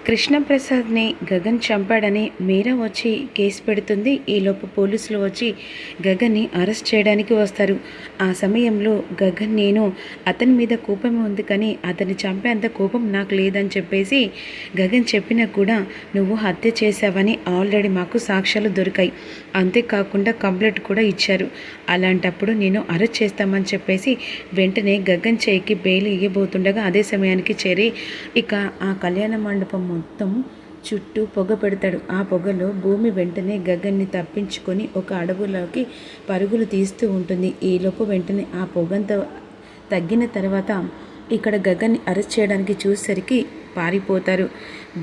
కృష్ణప్రసాద్ని గగన్ చంపాడని మీరా వచ్చి కేసు పెడుతుంది. ఈలోపు పోలీసులు వచ్చి గగన్ని అరెస్ట్ చేయడానికి వస్తారు. ఆ సమయంలో గగన్ నేను అతని మీద కోపం ఉంది కానీ అతన్ని చంపేంత కోపం నాకు లేదని చెప్పేసి గగన్ చెప్పినా కూడా నువ్వు హత్య చేశావని ఆల్రెడీ మాకు సాక్ష్యాలు దొరికాయి, అంతేకాకుండా కంప్లైంట్ కూడా ఇచ్చారు. అలాంటప్పుడు నేను అరెస్ట్ చేస్తామని చెప్పేసి వెంటనే గగన్ చేయికి బెయిల్ ఇవ్వబోతుండగా అదే సమయానికి చేరి ఇక ఆ కళ్యాణ మండపం మొత్తం చుట్టూ పొగ పెడతాడు. ఆ పొగలో భూమి వెంటనే గగన్ని తప్పించుకొని ఒక అడవులోకి పరుగులు తీస్తూ ఉంటుంది. ఈలోపు వెంటనే ఆ పొగంతా తగ్గిన తర్వాత ఇక్కడ గగన్ని అరెస్ట్ చేయడానికి చూసేసరికి పారిపోతారు.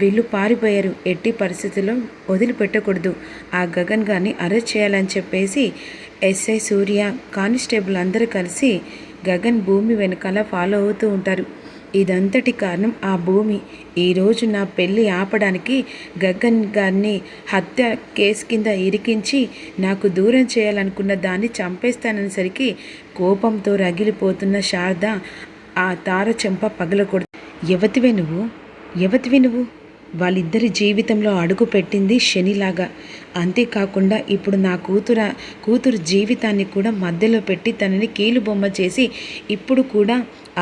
వీళ్ళు పారిపోయారు. ఎట్టి పరిస్థితుల్లో వదిలిపెట్టకూడదు, ఆ గగన్ గారిని అరెస్ట్ చేయాలని చెప్పేసి ఎస్ఐ సూర్య కానిస్టేబుల్ అందరూ కలిసి గగన్ భూమి వెనకాల ఫాలో అవుతూ ఉంటారు. ఇదంతటి కారణం ఆ భూమి. ఈరోజు నా పెళ్ళి ఆపడానికి గగన్ గారిని హత్య కేసు కింద ఇరికించి నాకు దూరం చేయాలనుకున్న దాన్ని చంపేస్తాననేసరికి కోపంతో రగిలిపోతున్న శారద ఆ తార చెంప పగలకూడదు. ఎవతివి నువ్వు వాళ్ళిద్దరి జీవితంలో అడుగు పెట్టింది శనిలాగా. అంతేకాకుండా ఇప్పుడు నా కూతురు జీవితాన్ని కూడా మధ్యలో పెట్టి తనని కీలుబొమ్మ చేసి ఇప్పుడు కూడా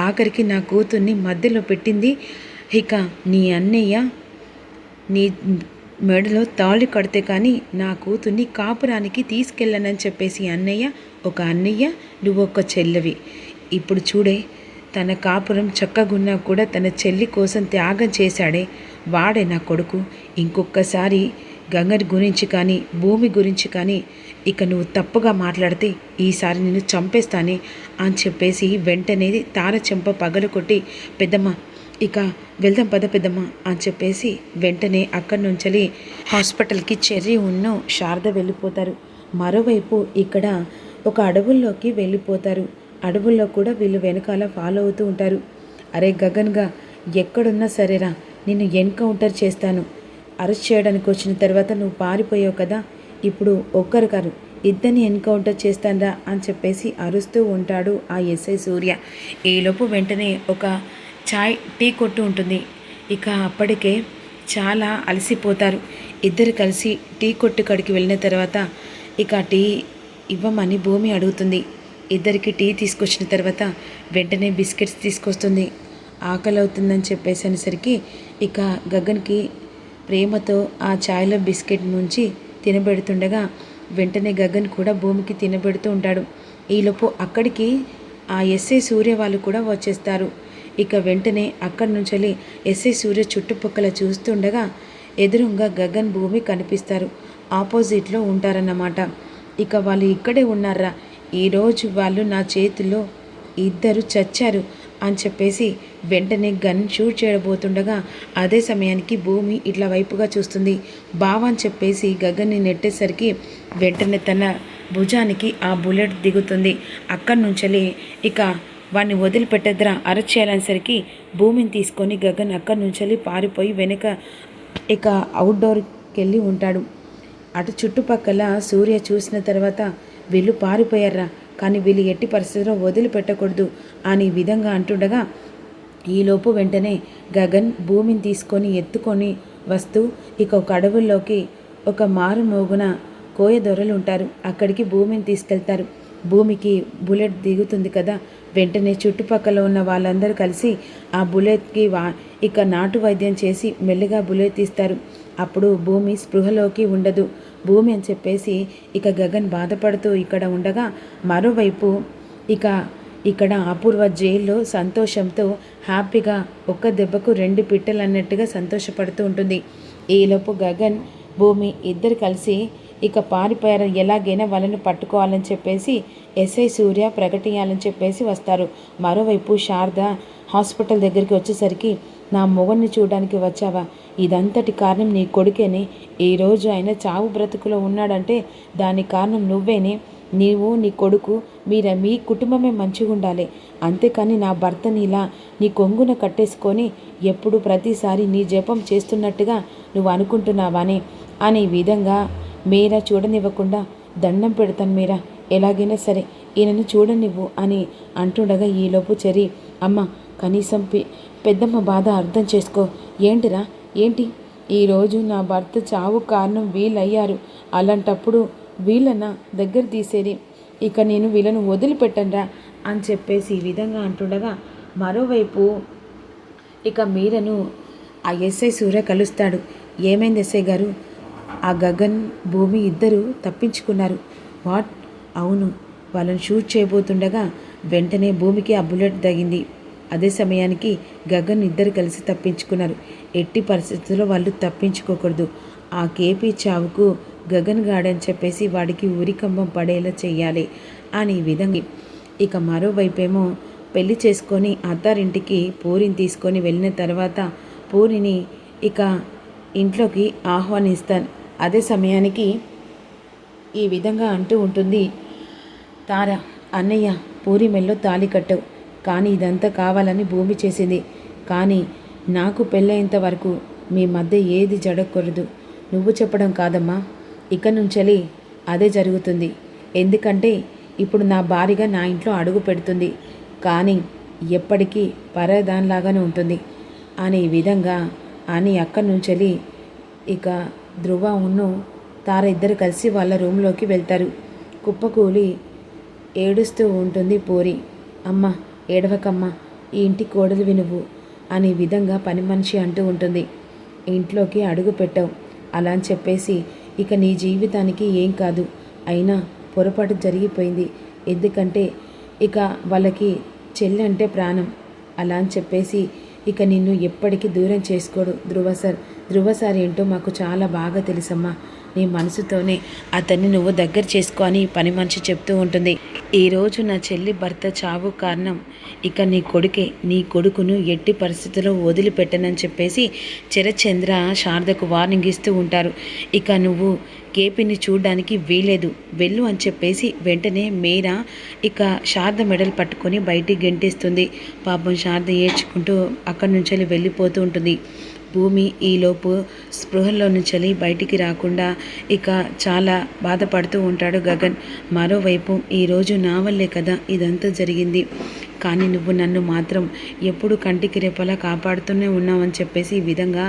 ఆఖరికి నా కూతుర్ని మధ్యలో పెట్టింది. ఇక నీ అన్నయ్య నీ మెడలో తాళి కడితే కానీ నా కూతుర్ని కాపురానికి తీసుకెళ్ళనని చెప్పేసి ఒక అన్నయ్య నువ్వు ఒక చెల్లవి. ఇప్పుడు చూడే, తన కాపురం చక్కగున్నా కూడా తన చెల్లి కోసం త్యాగం చేశాడే, వాడే నా కొడుకు. ఇంకొకసారి గంగని గురించి కానీ భూమి గురించి కానీ ఇక నువ్వు తప్పుగా మాట్లాడితే ఈసారి నిన్ను చంపేస్తానే అని చెప్పేసి వెంటనే తార చెంప పగలు కొట్టి పెద్దమ్మ ఇక వెళ్దాం పద పెద్దమ్మ అని చెప్పేసి వెంటనే అక్కడి నుంచి హాస్పిటల్కి చెర్రీ ఉన్న శారద వెళ్ళిపోతారు. మరోవైపు ఇక్కడ ఒక అడవుల్లోకి వెళ్ళిపోతారు. అడవుల్లో కూడా వీళ్ళు వెనకాల ఫాలో అవుతూ ఉంటారు. అరే గగన్గా ఎక్కడున్నా సరేరా, నిన్ను ఎన్కౌంటర్ చేస్తాను. అరెస్ట్ చేయడానికి వచ్చిన తర్వాత నువ్వు పారిపోయావు కదా, ఇప్పుడు ఒక్కరు కాదు ఇద్దరిని ఎన్కౌంటర్ చేస్తానరా అని చెప్పేసి అరుస్తూ ఉంటాడు ఆ ఎస్ఐ సూర్య. ఈలోపు వెంటనే ఒక టీ కొట్టు ఉంటుంది. ఇక అప్పటికే చాలా అలసిపోతారు. ఇద్దరు కలిసి టీ కొట్టు కాడికి వెళ్ళిన తర్వాత ఇక టీ ఇవ్వమని భూమి అడుగుతుంది. ఇద్దరికి టీ తీసుకొచ్చిన తర్వాత వెంటనే బిస్కెట్స్ తీసుకొస్తుంది. ఆకలి అవుతుందని చెప్పేసి అనేసరికి ఇక గగన్కి ప్రేమతో ఆ ఛాయ్లో బిస్కెట్ ముంచి తినబెడుతుండగా వెంటనే గగన్ కూడా భూమికి తినబెడుతూ ఉంటాడు. ఈలోపు అక్కడికి ఆ ఎస్ఐ సూర్య వాళ్ళు కూడా వచ్చేస్తారు. ఇక వెంటనే అక్కడి నుంచి ఎస్ఐ సూర్య చుట్టుపక్కల చూస్తుండగా ఎదురుగా గగన్ భూమి కనిపిస్తారు. ఆపోజిట్లో ఉంటారన్నమాట. ఇక వాళ్ళు ఇక్కడే ఉన్నారా, ఈరోజు వాళ్ళు నా చేతిలో ఇద్దరు చచ్చారు అని చెప్పేసి వెంటనే గన్ షూట్ చేయబోతుండగా అదే సమయానికి భూమి ఇట్లా వైపుగా చూస్తుంది. బావ అని చెప్పేసి గగన్ని నెట్టేసరికి వెంటనే తన భుజానికి ఆ బుల్లెట్ దిగుతుంది. అక్కడి నుంచి ఇక వాడిని వదిలిపెట్టద్రా అరెస్ట్ చేయాలనేసరికి భూమిని తీసుకొని గగన్ అక్కడి నుంచి పారిపోయి వెనక ఇక అవుట్డోర్కి వెళ్ళి ఉంటాడు. అటు చుట్టుపక్కల సూర్య చూసిన తర్వాత వీళ్ళు పారిపోయారా, కానీ వీళ్ళు ఎట్టి పరిస్థితుల్లో వదిలిపెట్టకూడదు అని విధంగా అంటుండగా ఈలోపు వెంటనే గగన్ భూమిని తీసుకొని ఎత్తుకొని వస్తూ ఇక ఒక అడవుల్లోకి ఒక మారుమోగున కోయ దొరలు ఉంటారు. అక్కడికి భూమిని తీసుకెళ్తారు. భూమికి బుల్లెట్ దిగుతుంది కదా, వెంటనే చుట్టుపక్కల ఉన్న వాళ్ళందరూ కలిసి ఆ బుల్లెట్కి ఇక నాటు వైద్యం చేసి మెల్లిగా బుల్లెట్ తీస్తారు. అప్పుడు భూమి స్పృహలోకి ఉండదు. భూమి అని చెప్పేసి ఇక గగన్ బాధపడుతూ ఇక్కడ ఉండగా మరోవైపు ఇక్కడ అపూర్వ జైల్లో సంతోషంతో హ్యాపీగా ఒక్క దెబ్బకు రెండు పిట్టలు అన్నట్టుగా సంతోషపడుతూ ఉంటుంది. ఈలోపు గగన్ భూమి ఇద్దరు కలిసి ఇక పారిపోయారు. ఎలాగైనా వాళ్ళని పట్టుకోవాలని చెప్పేసి ఎస్ఐ సూర్య ప్రకటించాలని చెప్పేసి వస్తారు. మరోవైపు శారద హాస్పిటల్ దగ్గరికి వచ్చేసరికి నా మొగన్ని చూడడానికి వచ్చావా, ఇదంతటి కారణం నీ కొడుకేనే. ఈరోజు ఆయన చావు బ్రతుకులో ఉన్నాడంటే దానికి కారణం నువ్వేనే. నీవు నీ కొడుకు మీ కుటుంబమే మంచిగా ఉండాలి, అంతేకాని నా భర్తని ఇలా నీ కొంగున కట్టేసుకొని ఎప్పుడు ప్రతిసారి నీ జపం చేస్తున్నట్టుగా నువ్వు అనుకుంటున్నావానే అనే విధంగా మీరా చూడనివ్వకుండా దండం పెడతాను మీరా, ఎలాగైనా సరే ఈయనను చూడనివ్వు అని అంటుండగా ఈలోపు చెరి అమ్మ కనీసం పెద్దమ్మ బాధ అర్థం చేసుకో, ఏంటిరా ఏంటి ఈరోజు నా భర్త చావు కారణం వీళ్ళయ్యారు, అలాంటప్పుడు వీళ్ళన దగ్గర తీసేది, ఇక నేను వీళ్ళను వదిలిపెట్టనురా అని చెప్పేసి ఈ విధంగా అంటుండగా మరోవైపు ఇక మీరను ఆ ఎస్ఐ సూర్య కలుస్తాడు. ఏమైంది ఎస్ఐ గారు, ఆ గగన్ భూమి ఇద్దరు తప్పించుకున్నారు. వాట్? అవును, వాళ్ళని షూట్ చేయబోతుండగా వెంటనే భూమికి ఆ బుల్లెట్ తగింది. అదే సమయానికి గగన్ ఇద్దరు కలిసి తప్పించుకున్నారు. ఎట్టి పరిస్థితుల్లో వాళ్ళు తప్పించుకోకూడదు. ఆ కేపీ చావుకు గగన్ గాడని చెప్పేసి వాడికి ఉరికంబం పడేలా చెయ్యాలి అని విధంగా. ఇక మరోవైపేమో పెళ్లి చేసుకొని అత్తారింటికి పూరిని తీసుకొని వెళ్ళిన తర్వాత పూరిని ఇక ఇంట్లోకి ఆహ్వానిస్తాను. అదే సమయానికి ఈ విధంగా అంటూ ఉంటుంది తార, అన్నయ్య పూరి మెల్లో తాళి కట్టవు, కానీ ఇదంతా కావాలని భూమి చేసింది. కానీ నాకు పెళ్ళయ్యేంత వరకు మీ మధ్య ఏది జరగకూడదు. నువ్వు చెప్పడం కాదమ్మా, ఇక నుంచెలి అదే జరుగుతుంది. ఎందుకంటే ఇప్పుడు నా భార్యగా నా ఇంట్లో అడుగు పెడుతుంది, కానీ ఎప్పటికీ పరదానిలాగానే ఉంటుంది అనే విధంగా అని అక్కడి నుంచెలి ఇక ధ్రువ ఉన్ను తార ఇద్దరు కలిసి వాళ్ళ రూమ్లోకి వెళ్తారు. కుప్పకూలి ఏడుస్తూ ఉంటుంది పూరి. అమ్మ ఏడవకమ్మ, ఈ ఇంటి కోడలివి నువ్వు అనే విధంగా పని మనిషి అంటూ ఉంటుంది. ఇంట్లోకి అడుగు పెట్టావు అలా అని చెప్పేసి ఇక నీ జీవితానికి ఏం కాదు, అయినా పొరపాటు జరిగిపోయింది. ఎందుకంటే ఇక వాళ్ళకి చెల్లి అంటే ప్రాణం, అలా అని చెప్పేసి ఇక నిన్ను ఎప్పటికీ దూరం చేసుకోడు ధ్రువ సార్ ఏంటో మాకు చాలా బాగా తెలుసమ్మా. నీ మనసుతోనే అతన్ని నువ్వు దగ్గర చేసుకో అని పని మనిషి చెప్తూ ఉంటుంది. ఈరోజు నా చెల్లి భర్త చావు కారణం ఇక నీ కొడుకే. నీ కొడుకును ఎట్టి పరిస్థితుల్లో వదిలిపెట్టనని చెప్పేసి చరచంద్ర శారదకు వార్నింగ్ ఇస్తూ ఉంటారు. ఇక నువ్వు కేపీని చూడడానికి వీలేదు, వెళ్ళు అని చెప్పేసి వెంటనే మీరా ఇక శారద మెడలు పట్టుకొని బయటికి గెంటేస్తుంది. పాపం శారద ఏడ్చుకుంటూ అక్కడి నుంచి వెళ్ళిపోతూ ఉంటుంది. భూమి ఈలోపు స్పృహల్లో నుంచి బయటికి రాకుండా ఇక చాలా బాధపడుతూ ఉంటాడు గగన్. మరోవైపు ఈరోజు నా వల్లే కదా ఇదంతా జరిగింది, కానీ నువ్వు నన్ను మాత్రం ఎప్పుడు కంటికి రెప్పలా కాపాడుతూనే ఉన్నావని చెప్పేసి ఈ విధంగా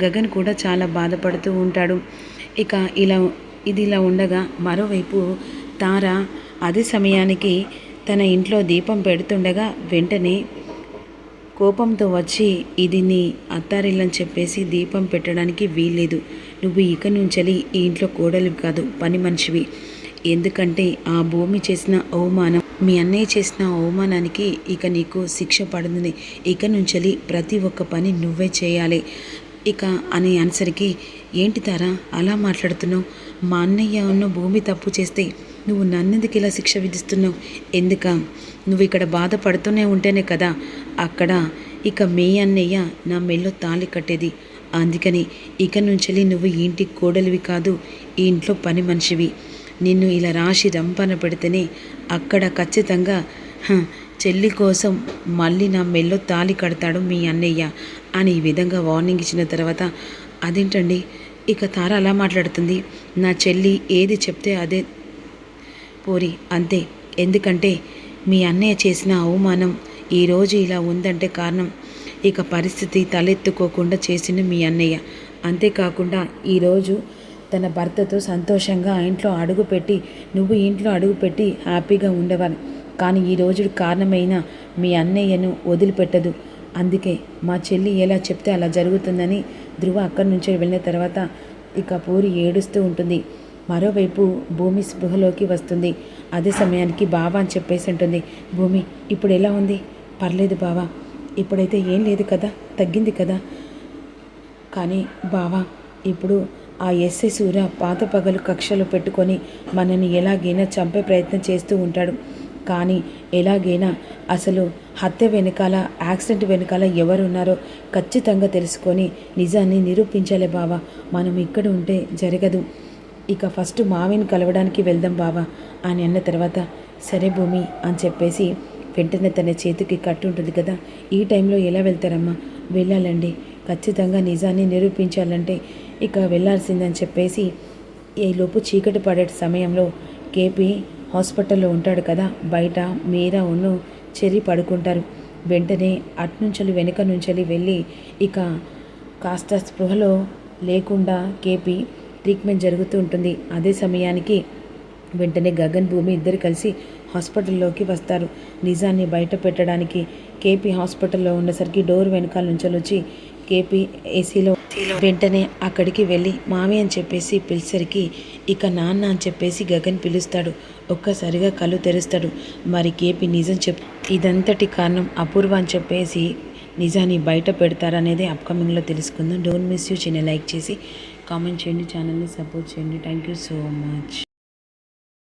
గగన్ కూడా చాలా బాధపడుతూ ఉంటాడు. ఇక ఇలా ఉండగా మరోవైపు తార అదే సమయానికి తన ఇంట్లో దీపం పెడుతుండగా వెంటనే కోపంతో వచ్చి ఇది నీ అత్తారిల్లని చెప్పేసి దీపం పెట్టడానికి వీల్లేదు. నువ్వు ఇక నుంచెలి ఈ ఇంట్లో కోడలు కాదు, పని మనిషివి. ఎందుకంటే ఆ భూమి చేసిన అవమానం, మీ అన్నయ్య చేసిన అవమానానికి ఇక నీకు శిక్ష పడుతుంది. ఇక నుంచెలి ప్రతి ఒక్క పని నువ్వే చేయాలి ఇక అని ఆన్సర్కి, ఏంటి తారా అలా మాట్లాడుతున్నావు? మా అన్నయ్య ఉన్న భూమి తప్పు చేస్తే నువ్వు నన్నెందుకు ఇలా శిక్ష విధిస్తున్నావు? ఎందుక? నువ్వు ఇక్కడ బాధపడుతూనే ఉంటేనే కదా అక్కడ ఇక మీ అన్నయ్య నా మెల్లో తాళి కట్టేది. అందుకని ఇక నుంచి నువ్వు ఈ ఇంటి కోడలివి కాదు, ఈ ఇంట్లో పని మనిషివి. నిన్ను ఇలా రాశి రంపన పెడితేనే అక్కడ ఖచ్చితంగా చెల్లి కోసం మళ్ళీ నా మెల్లో తాళి కడతాడు మీ అన్నయ్య అని ఈ విధంగా వార్నింగ్ ఇచ్చిన తర్వాత, అదేంటండి ఇక తార అలా మాట్లాడుతుంది? నా చెల్లి ఏది చెప్తే అదే పూరి, అంతే. ఎందుకంటే మీ అన్నయ్య చేసిన అవమానం ఈరోజు ఇలా ఉందంటే కారణం ఇక పరిస్థితి తలెత్తుకోకుండా చేసిన మీ అన్నయ్య. అంతేకాకుండా ఈరోజు తన భర్తతో సంతోషంగా ఇంట్లో అడుగుపెట్టి నువ్వు ఇంట్లో అడుగుపెట్టి హ్యాపీగా ఉండేవారు, కానీ ఈ రోజు కారణమైన మీ అన్నయ్యను వదిలిపెట్టదు. అందుకే మా చెల్లి ఎలా చెప్తే అలా జరుగుతుందని ధ్రువ అక్కడి నుంచి వెళ్ళిన తర్వాత ఇక పూరి ఏడుస్తూ ఉంటుంది. మరోవైపు భూమి స్పృహలోకి వస్తుంది. అదే సమయానికి బావా అని చెప్పేసి ఉంటుంది. భూమి ఇప్పుడు ఎలా ఉంది? పర్లేదు బావా, ఇప్పుడైతే ఏం లేదు కదా, తగ్గింది కదా. కానీ బావా ఇప్పుడు ఆ ఎస్ఐ సూర్య పాత పగలు కక్షలు పెట్టుకొని మనని ఎలాగైనా చంపే ప్రయత్నం చేస్తూ ఉంటాడు. కానీ ఎలాగైనా అసలు హత్య వెనకాల, యాక్సిడెంట్ వెనకాల ఎవరున్నారో ఖచ్చితంగా తెలుసుకొని నిజాన్ని నిరూపించాలి బావా. మనం ఇక్కడ ఉంటే జరగదు. ఇక ఫస్ట్ మావిని కలవడానికి వెళ్దాం బావా అని అన్న తర్వాత, సరే భూమి అని చెప్పేసి వెంటనే తన చేతికి కట్టు ఉంటుంది కదా, ఈ టైంలో ఎలా వెళ్తారమ్మా? వెళ్ళాలండి, ఖచ్చితంగా నిజాన్ని నిరూపించాలంటే ఇక వెళ్ళాల్సిందని చెప్పేసి ఈలోపు చీకటి పడే సమయంలో కేపీ హాస్పిటల్లో ఉంటాడు కదా, బయట మీరా ఉన్ను చెర్రి పడుకుంటారు. వెంటనే అట్నుంచలి వెనుక నుంచలి వెళ్ళి ఇక కాస్త స్పృహలో లేకుండా కేపీ ట్రీట్మెంట్ జరుగుతూ ఉంటుంది. అదే సమయానికి వెంటనే గగన్ భూమి ఇద్దరు కలిసి హాస్పిటల్లోకి వస్తారు. నిజాన్ని బయట పెట్టడానికి కేపీ హాస్పిటల్లో ఉన్నసరికి డోర్ వెనకాల నుంచొచ్చి కేపీ ఏసీలో వెంటనే అక్కడికి వెళ్ళి మామి అని చెప్పేసి పిలిసరికి ఇక నాన్న అని చెప్పేసి గగన్ పిలుస్తాడు. ఒక్కసారిగా కళ్ళు తెరుస్తాడు. మరి కేపీ నిజం ఇదంతటి కారణం అపూర్వ అని చెప్పేసి నిజాన్ని బయట పెడతారనేది అప్కమింగ్లో తెలుసుకుందాం. Don't miss you. చిన్న లైక్ చేసి కామెంట్ చేయండి, ఛానల్ని సపోర్ట్ చేయండి. Thank you so much.